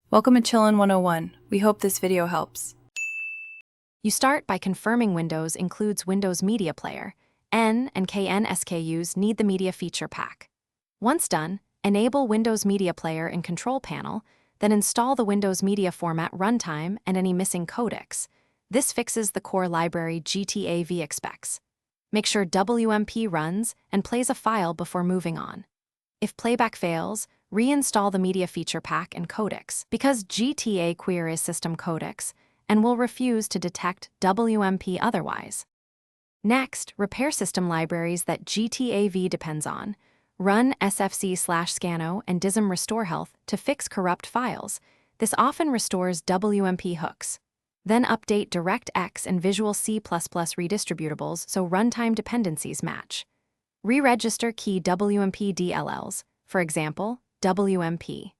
Welcome to Chillin' 101. We hope this video helps. You start by confirming Windows includes Windows Media Player. N and KN SKUs need the Media Feature Pack. Once done, enable Windows Media Player in Control Panel, then install the Windows Media Format runtime and any missing codecs. This fixes the core library GTAV specs. Make sure WMP runs and plays a file before moving on. If playback fails, reinstall the Media Feature Pack and codecs, because GTA queries system codecs and will refuse to detect WMP otherwise. Next, repair system libraries that GTAV depends on. Run sfc/scano and dism restore health to fix corrupt files. This often restores WMP hooks. Then update DirectX and Visual C++ redistributables so runtime dependencies match. Re-register key WMP DLLs, for example, WMP,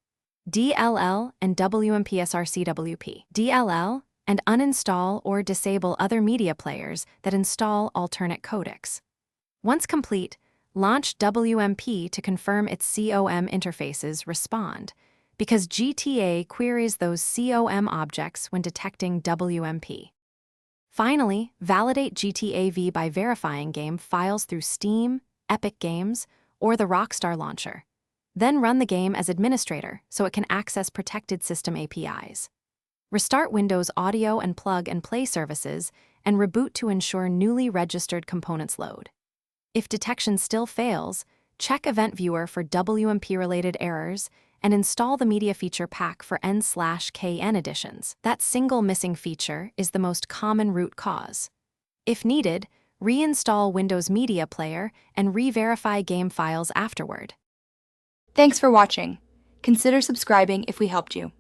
DLL, and WMP-SRCWP, DLL, and uninstall or disable other media players that install alternate codecs. Once complete, launch WMP to confirm its COM interfaces respond, because GTA queries those COM objects when detecting WMP. Finally, validate GTAV by verifying game files through Steam, Epic Games, or the Rockstar Launcher. Then run the game as administrator so it can access protected system APIs. Restart Windows Audio and Plug and Play services and reboot to ensure newly registered components load. If detection still fails, check Event Viewer for WMP-related errors and install the Media Feature Pack for N/KN editions. That single missing feature is the most common root cause. If needed, reinstall Windows Media Player and re-verify game files afterward. Thanks for watching. Consider subscribing if we helped you.